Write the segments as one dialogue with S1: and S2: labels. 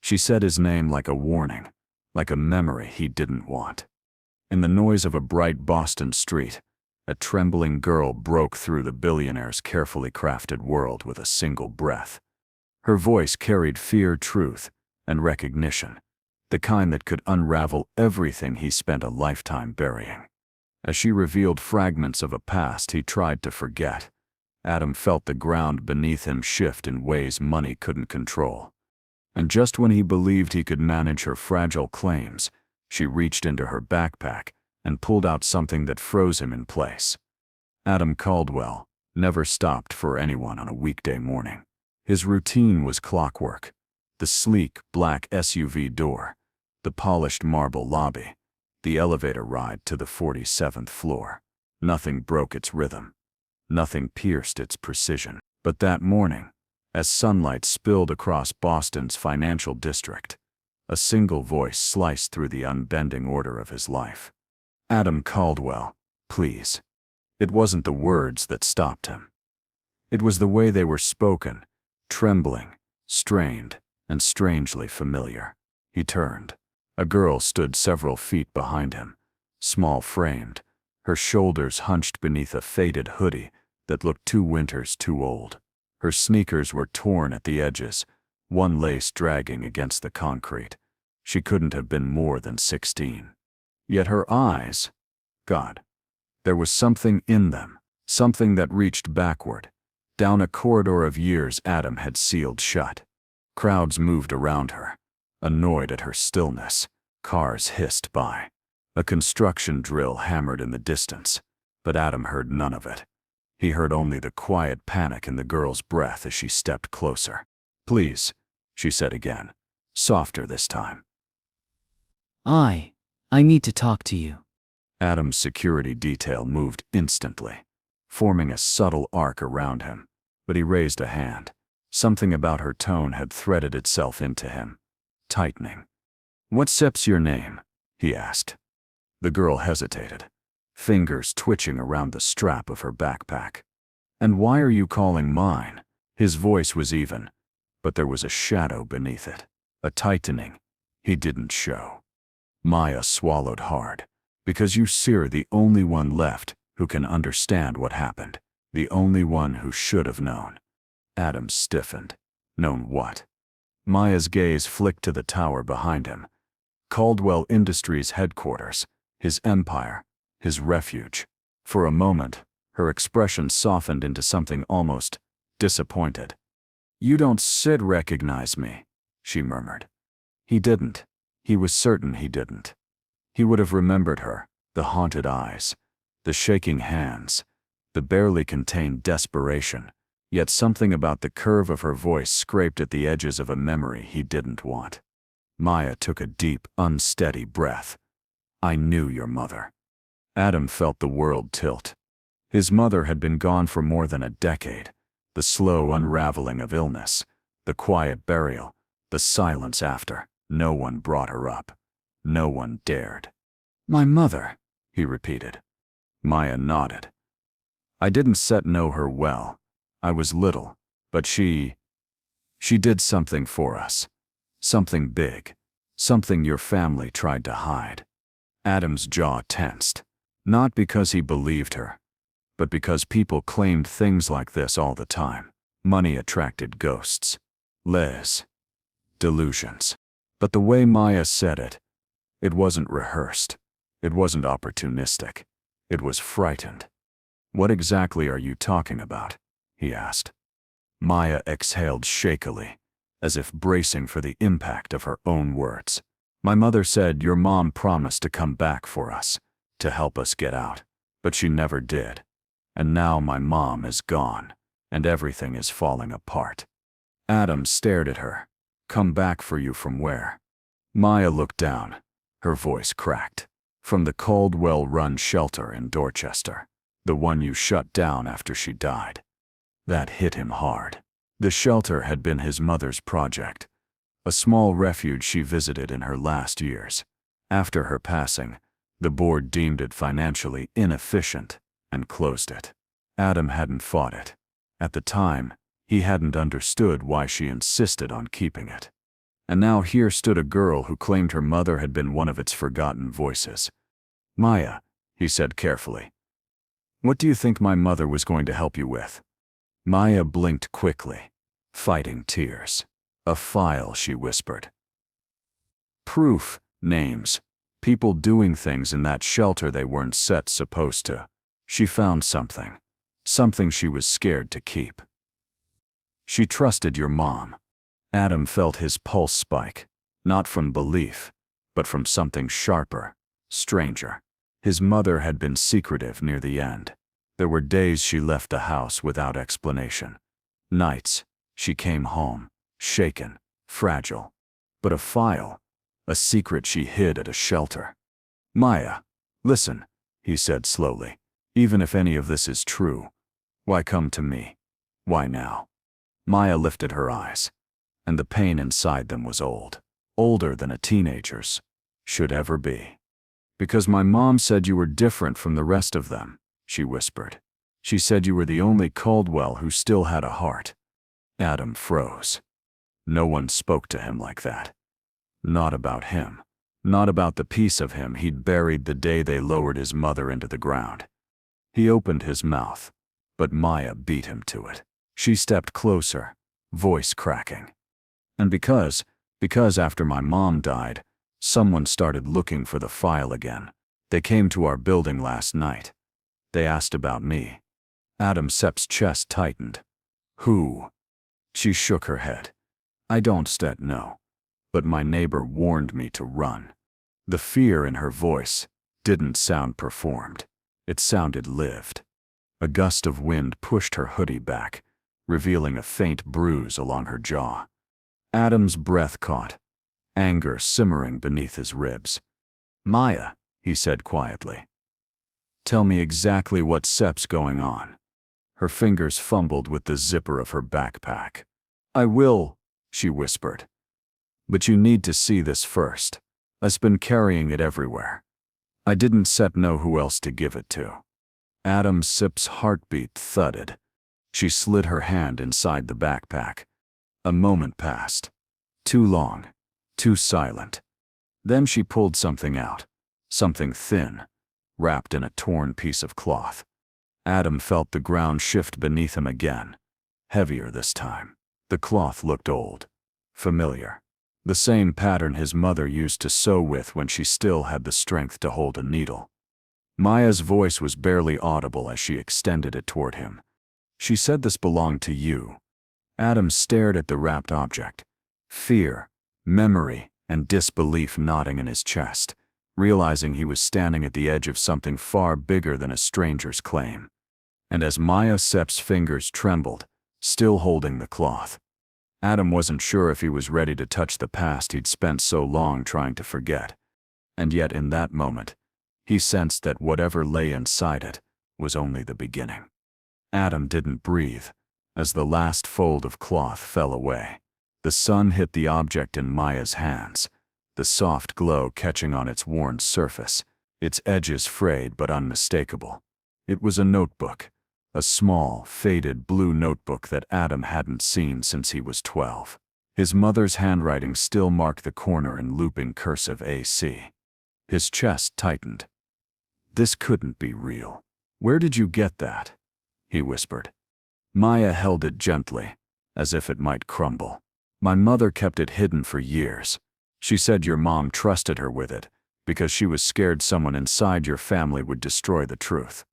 S1: She said his name like a warning, like a memory he didn't want. In the noise of a bright Boston street, a trembling girl broke through the billionaire's carefully crafted world with a single breath. Her voice carried fear, truth, and recognition, the kind that could unravel everything he spent a lifetime burying. As she revealed fragments of a past he tried to forget, Adam felt the ground beneath him shift in ways money couldn't control. And just when he believed he could manage her fragile claims, she reached into her backpack and pulled out something that froze him in place. Adam Caldwell never stopped for anyone on a weekday morning. His routine was clockwork: the sleek, black SUV door, the polished marble lobby, the elevator ride to the 47th floor. Nothing broke its rhythm. Nothing pierced its precision. But that morning, as sunlight spilled across Boston's financial district, a single voice sliced through the unbending order of his life. Adam Caldwell, please. It wasn't the words that stopped him. It was the way they were spoken, trembling, strained, and strangely familiar. He turned. A girl stood several feet behind him, small-framed, her shoulders hunched beneath a faded hoodie that looked 2 winters too old. Her sneakers were torn at the edges, one lace dragging against the concrete. She couldn't have been more than 16. Yet her eyes, God, there was something in them, something that reached backward, down a corridor of years Adam had sealed shut. Crowds moved around her, annoyed at her stillness. Cars hissed by. A construction drill hammered in the distance, but Adam heard none of it. He heard only the quiet panic in the girl's breath as she stepped closer. Please, she said again, softer this time.
S2: I need to talk to you.
S1: Adam's security detail moved instantly, forming a subtle arc around him, but he raised a hand. Something about her tone had threaded itself into him, tightening. What's your name? He asked. The girl hesitated, fingers twitching around the strap of her backpack. And why are you calling mine? His voice was even, but there was a shadow beneath it, a tightening he didn't show. Maya swallowed hard. Because you're the only one left who can understand what happened, the only one who should have known. Adam stiffened. Known what? Maya's gaze flicked to the tower behind him. Caldwell Industries headquarters, his empire, his refuge. For a moment, her expression softened into something almost disappointed. You don't recognize me, she murmured. He didn't. He was certain he didn't. He would have remembered her, the haunted eyes, the shaking hands, the barely contained desperation, yet something about the curve of her voice scraped at the edges of a memory he didn't want. Maya took a deep, unsteady breath. I knew your mother. Adam felt the world tilt. His mother had been gone for more than a decade. The slow unraveling of illness, the quiet burial, the silence after. No one brought her up. No one dared. My mother, he repeated. Maya nodded. I didn't know her well. I was little, but she did something for us. Something big. Something your family tried to hide. Adam's jaw tensed. Not because he believed her, but because people claimed things like this all the time. Money attracted ghosts. Lies. Delusions. But the way Maya said it, it wasn't rehearsed. It wasn't opportunistic. It was frightened. What exactly are you talking about? He asked. Maya exhaled shakily, as if bracing for the impact of her own words. My mother said your mom promised to come back for us, to help us get out, but she never did. And now my mom is gone, and everything is falling apart. Adam stared at her. Come back for you from where? Maya looked down. Her voice cracked. From the Caldwell-run shelter in Dorchester, the one you shut down after she died. That hit him hard. The shelter had been his mother's project, a small refuge she visited in her last years. After her passing, the board deemed it financially inefficient and closed it. Adam hadn't fought it. At the time, he hadn't understood why she insisted on keeping it. And now here stood a girl who claimed her mother had been one of its forgotten voices. "Maya," he said carefully, "what do you think my mother was going to help you with?" Maya blinked quickly, fighting tears. "A file," she whispered. "Proof, names, people doing things in that shelter they weren't supposed to. She found something. Something she was scared to keep. She trusted your mom." Adam felt his pulse spike, not from belief, but from something sharper, stranger. His mother had been secretive near the end. There were days she left the house without explanation. Nights, she came home, shaken, fragile. But a file, a secret she hid at a shelter. "Maya, listen," he said slowly. "Even if any of this is true, why come to me? Why now?" Maya lifted her eyes, and the pain inside them was old. Older than a teenager's should ever be. "Because my mom said you were different from the rest of them," she whispered. "She said you were the only Caldwell who still had a heart." Adam froze. No one spoke to him like that. Not about him. Not about the piece of him he'd buried the day they lowered his mother into the ground. He opened his mouth, but Maya beat him to it. She stepped closer, voice cracking. "And because after my mom died, someone started looking for the file again. They came to our building last night. They asked about me." Adam Sepp's chest tightened. "Who?" She shook her head. "I don't know. But my neighbor warned me to run." The fear in her voice didn't sound performed. It sounded lived. A gust of wind pushed her hoodie back, revealing a faint bruise along her jaw. Adam's breath caught, anger simmering beneath his ribs. "Maya," he said quietly, "tell me exactly what Sepp's going on." Her fingers fumbled with the zipper of her backpack. "I will," she whispered. "But you need to see this first. I've been carrying it everywhere. I didn't know who else to give it to." Adam Sepp's heartbeat thudded. She slid her hand inside the backpack. A moment passed. Too long, too silent. Then she pulled something out. Something thin, wrapped in a torn piece of cloth. Adam felt the ground shift beneath him again. Heavier this time. The cloth looked old. Familiar. The same pattern his mother used to sew with when she still had the strength to hold a needle. Maya's voice was barely audible as she extended it toward him. "She said this belonged to you." Adam stared at the wrapped object. Fear, memory, and disbelief knotting in his chest, realizing he was standing at the edge of something far bigger than a stranger's claim. And as Maya Sepp's fingers trembled, still holding the cloth, Adam wasn't sure if he was ready to touch the past he'd spent so long trying to forget. And yet in that moment, he sensed that whatever lay inside it was only the beginning. Adam didn't breathe as the last fold of cloth fell away. The sun hit the object in Maya's hands, the soft glow catching on its worn surface, its edges frayed but unmistakable. It was a notebook, a small, faded blue notebook that Adam hadn't seen since he was 12. His mother's handwriting still marked the corner in looping cursive AC. His chest tightened. "This couldn't be real. Where did you get that?" he whispered. Maya held it gently, as if it might crumble. "My mother kept it hidden for years. She said your mom trusted her with it because she was scared someone inside your family would destroy the truth."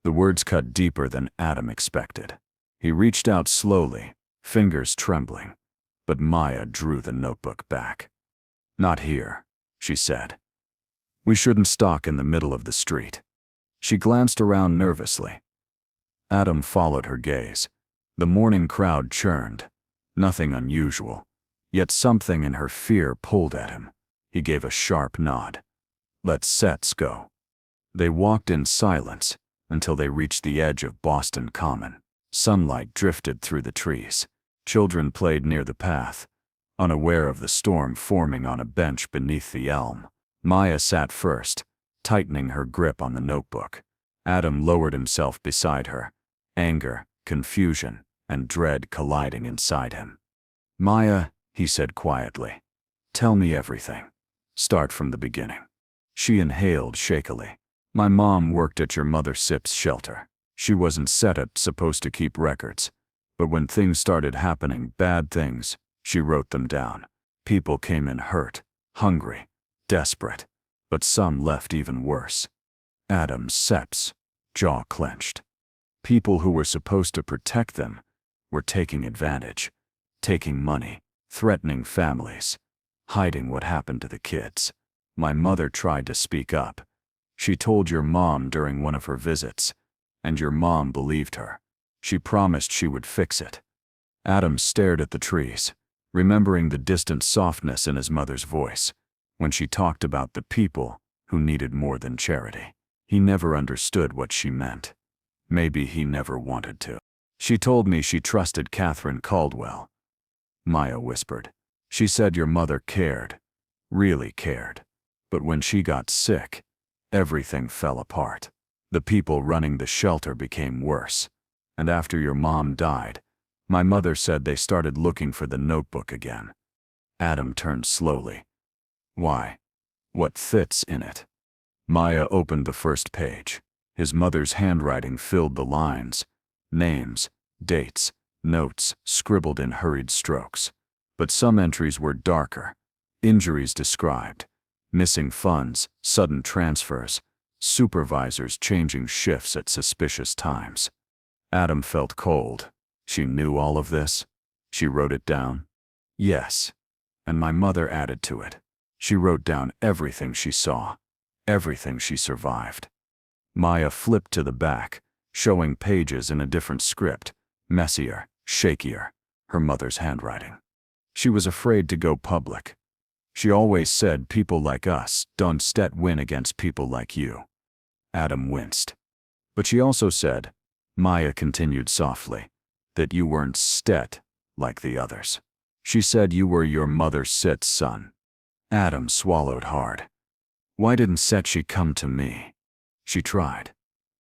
S1: The words cut deeper than Adam expected. He reached out slowly, fingers trembling, but Maya drew the notebook back. "Not here," she said. "We shouldn't stalk in the middle of the street." She glanced around nervously. Adam followed her gaze. The morning crowd churned. Nothing unusual, yet something in her fear pulled at him. He gave a sharp nod. "Let's go." They walked in silence until they reached the edge of Boston Common. Sunlight drifted through the trees. Children played near the path, unaware of the storm forming on a bench beneath the elm. Maya sat first, tightening her grip on the notebook. Adam lowered himself beside her, anger, confusion, and dread colliding inside him. "Maya," he said quietly, Tell me everything. Start from the beginning. She inhaled shakily. My mom worked at your mother Sip's shelter. She wasn't supposed to keep records. But when things started happening, bad things, she wrote them down. People came in hurt, hungry, desperate. But some left even worse. Adam Sip's jaw clenched. People who were supposed to protect them were taking advantage, taking money, threatening families, hiding what happened to the kids. My mother tried to speak up. She told your mom during one of her visits, and your mom believed her. She promised she would fix it. Adam stared at the trees, remembering the distant softness in his mother's voice when she talked about the people who needed more than charity. He never understood what she meant. Maybe he never wanted to. She told me she trusted Catherine Caldwell. Maya whispered. She said your mother cared, really cared. But when she got sick, everything fell apart. The people running the shelter became worse. And after your mom died, my mother said they started looking for the notebook again. Adam turned slowly. Why? What fits in it? Maya opened the first page. His mother's handwriting filled the lines. Names, dates, notes, scribbled in hurried strokes. But some entries were darker. Injuries described. Missing funds, sudden transfers, supervisors changing shifts at suspicious times. Adam felt cold. She knew all of this? She wrote it down? Yes. And my mother added to it. She wrote down everything she saw, everything she survived. Maya flipped to the back, showing pages in a different script, messier, shakier, her mother's handwriting. She was afraid to go public. She always said people like us don't win against people like you. Adam winced. But she also said, Maya continued softly, that you weren't like the others. She said you were your mother Sit's son. Adam swallowed hard. Why didn't she come to me? She tried.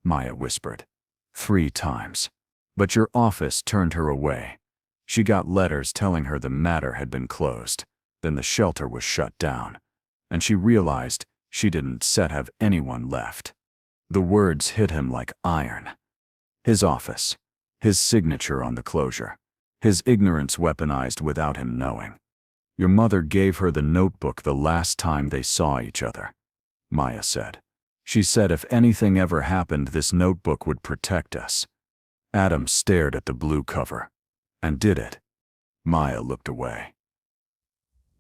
S1: Maya whispered. 3 times. But your office turned her away. She got letters telling her the matter had been closed. Then the shelter was shut down. And she realized she didn't have anyone left. The words hit him like iron. His office. His signature on the closure. His ignorance weaponized without him knowing. Your mother gave her the notebook the last time they saw each other, Maya said. She said if anything ever happened, this notebook would protect us. Adam stared at the blue cover. And did it? Maya looked away.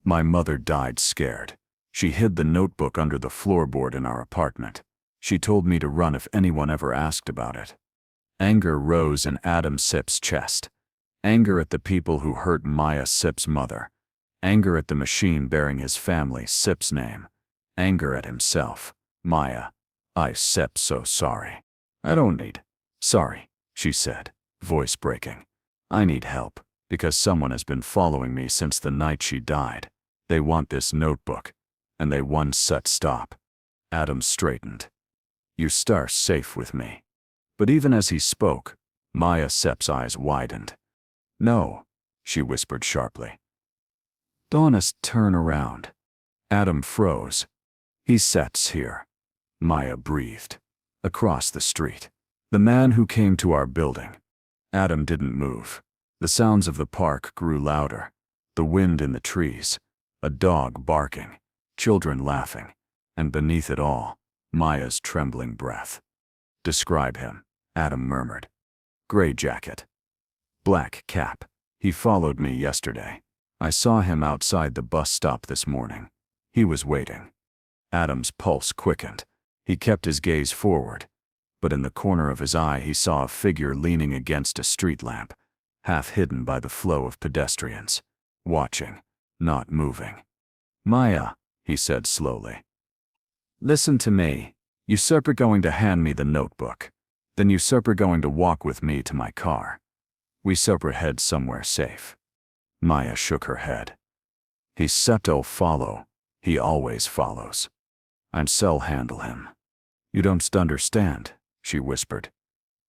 S1: My mother died scared. She hid the notebook under the floorboard in our apartment. She told me to run if anyone ever asked about it. Anger rose in Adam Sip's chest. Anger at the people who hurt Maya Sip's mother. Anger at the machine bearing his family Sip's name. Anger at himself. Maya, Sip so sorry. I don't need sorry, she said, voice breaking. I need help, because someone has been following me since the night she died. They want this notebook, and they want stop. Adam straightened. You start safe with me. But even as he spoke, Maya Sip's eyes widened. No, she whispered sharply. Donna's turn around. Adam froze. He sits here. Maya breathed. Across the street. The man who came to our building. Adam didn't move. The sounds of the park grew louder. The wind in the trees. A dog barking. Children laughing. And beneath it all, Maya's trembling breath. Describe him, Adam murmured. Gray jacket. Black cap. He followed me yesterday. I saw him outside the bus stop this morning. He was waiting. Adam's pulse quickened. He kept his gaze forward. But in the corner of his eye he saw a figure leaning against a street lamp, half hidden by the flow of pedestrians. Watching, not moving. Maya, he said slowly. Listen to me. You are going to hand me the notebook. Then you are going to walk with me to my car. We head somewhere safe. Maya shook her head. He's septo follow. He always follows. And I'll handle him. You don't understand, she whispered.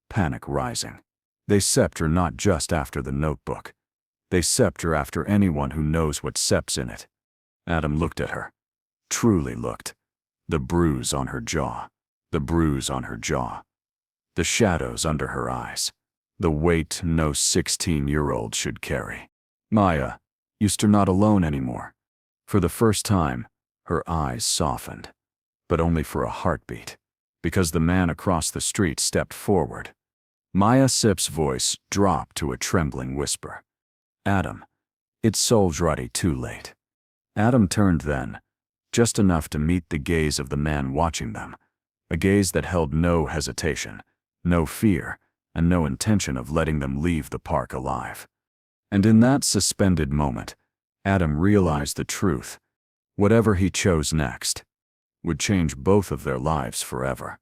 S1: Panic rising. They scepter not just after the notebook. They scepter after anyone who knows what sep's in it. Adam looked at her. Truly looked. The bruise on her jaw. The bruise on her jaw. The shadows under her eyes. The weight no 16-year-old should carry. Maya, you're not alone anymore. For the first time, her eyes softened. But only for a heartbeat. Because the man across the street stepped forward. Maya Sip's voice dropped to a trembling whisper. Adam, it's already too late. Adam turned then, just enough to meet the gaze of the man watching them, a gaze that held no hesitation, no fear, and no intention of letting them leave the park alive. And in that suspended moment, Adam realized the truth. Whatever he chose next would change both of their lives forever.